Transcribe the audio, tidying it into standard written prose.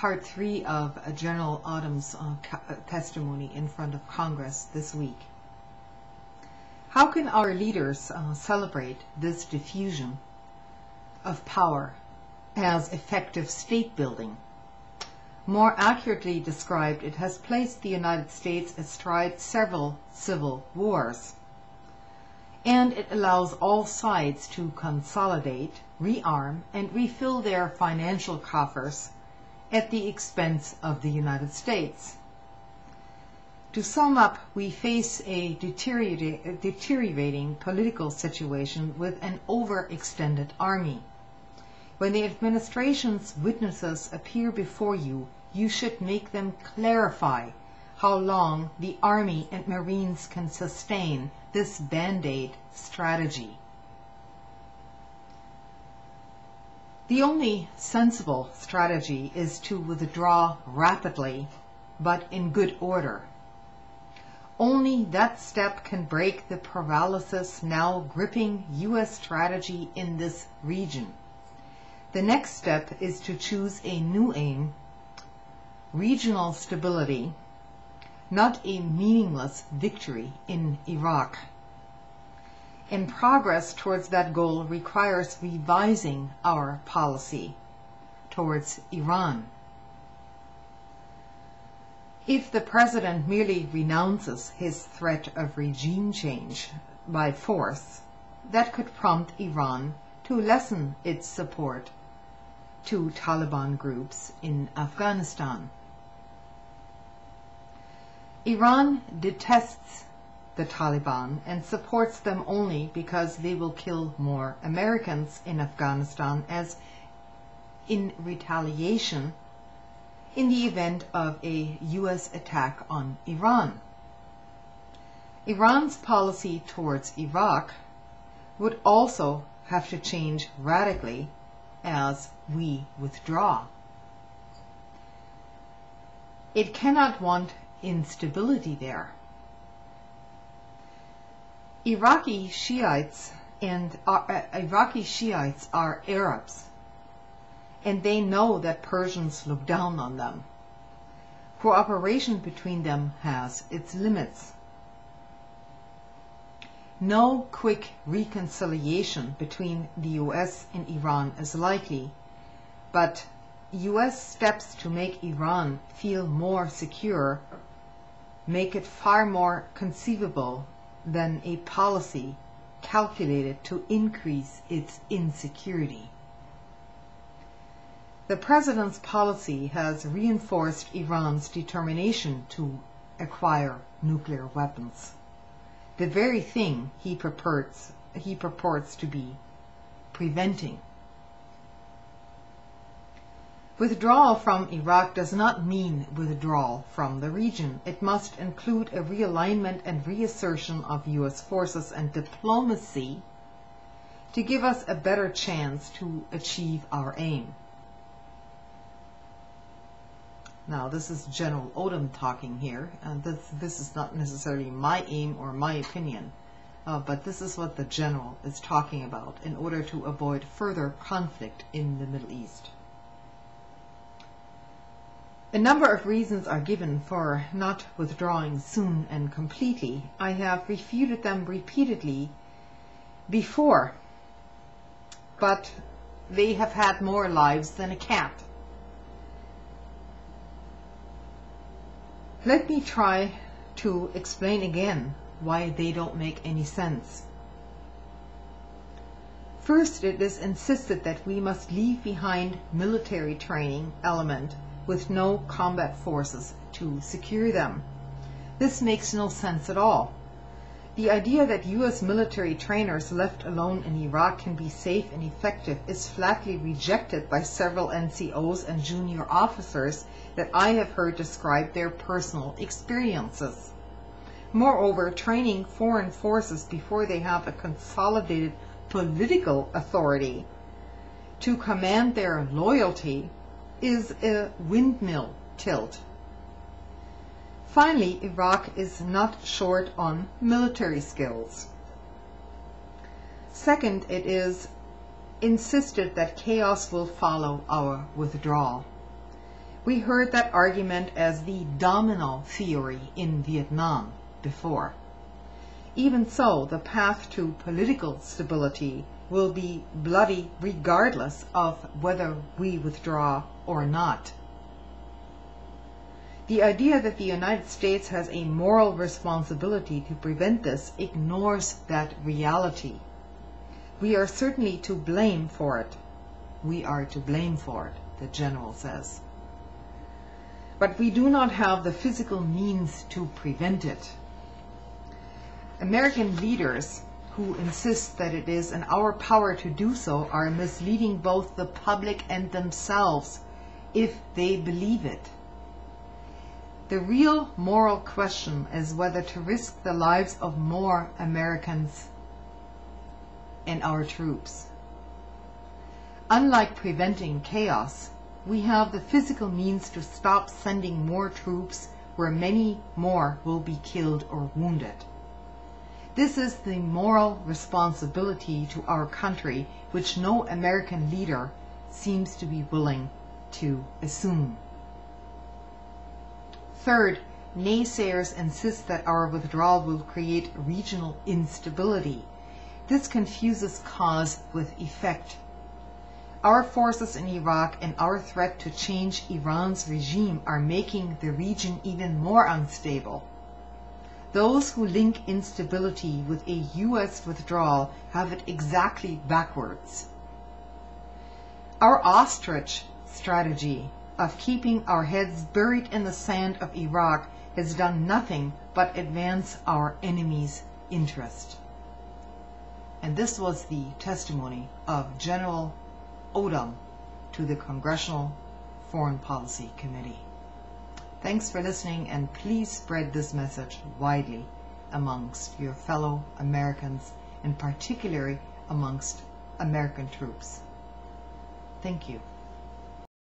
part 3 of General Odom's testimony in front of Congress this week. How can our leaders celebrate this diffusion of power as effective state building? More accurately described, it has placed the United States astride several civil wars, and it allows all sides to consolidate, rearm, and refill their financial coffers at the expense of the United States. To sum up, we face a deteriorating political situation with an overextended army. When the administration's witnesses appear before you, you should make them clarify how long the Army and Marines can sustain this Band-Aid strategy. The only sensible strategy is to withdraw rapidly, but in good order. Only that step can break the paralysis now gripping U.S. strategy in this region. The next step is to choose a new aim, regional stability, not a meaningless victory in Iraq. And progress towards that goal requires revising our policy towards Iran. If the president merely renounces his threat of regime change by force, that could prompt Iran to lessen its support to Taliban groups in Afghanistan. Iran detests the Taliban and supports them only because they will kill more Americans in Afghanistan as in retaliation in the event of a U.S. attack on Iran. Iran's policy towards Iraq would also have to change radically as we withdraw. It cannot want instability there. Iraqi Shiites are Arabs, and they know that Persians look down on them. Cooperation between them has its limits. No quick reconciliation between the U.S. and Iran is likely, but U.S. steps to make Iran feel more secure make it far more conceivable than a policy calculated to increase its insecurity. The president's policy has reinforced Iran's determination to acquire nuclear weapons, the very thing he purports to be preventing. Withdrawal from Iraq does not mean withdrawal from the region. It must include a realignment and reassertion of U.S. forces and diplomacy to give us a better chance to achieve our aim. Now, this is General Odom talking here, and this is not necessarily my aim or my opinion, but this is what the General is talking about in order to avoid further conflict in the Middle East. A number of reasons are given for not withdrawing soon and completely. I have refuted them repeatedly before, but they have had more lives than a cat. Let me try to explain again why they don't make any sense. First, it is insisted that we must leave behind military training element with no combat forces to secure them. This makes no sense at all. The idea that U.S. military trainers left alone in Iraq can be safe and effective is flatly rejected by several NCOs and junior officers that I have heard describe their personal experiences. Moreover, training foreign forces before they have a consolidated political authority to command their loyalty is a windmill tilt. Finally, Iraq is not short on military skills. Second, it is insisted that chaos will follow our withdrawal. We heard that argument as the domino theory in Vietnam before. Even so, the path to political stability will be bloody regardless of whether we withdraw or not. The idea that the United States has a moral responsibility to prevent this ignores that reality. We are certainly to blame for it. We are to blame for it, the general says. But we do not have the physical means to prevent it. American leaders who insist that it is in our power to do so are misleading both the public and themselves if they believe it. The real moral question is whether to risk the lives of more Americans and our troops. Unlike preventing chaos, we have the physical means to stop sending more troops where many more will be killed or wounded. This is the moral responsibility to our country which no American leader seems to be willing to assume. Third, naysayers insist that our withdrawal will create regional instability. This confuses cause with effect. Our forces in Iraq and our threat to change Iran's regime are making the region even more unstable. Those who link instability with a U.S. withdrawal have it exactly backwards. Our ostrich strategy of keeping our heads buried in the sand of Iraq has done nothing but advance our enemy's interest. And this was the testimony of General Odom to the Congressional Foreign Policy Committee. Thanks for listening, and please spread this message widely amongst your fellow Americans, and particularly amongst American troops. Thank you.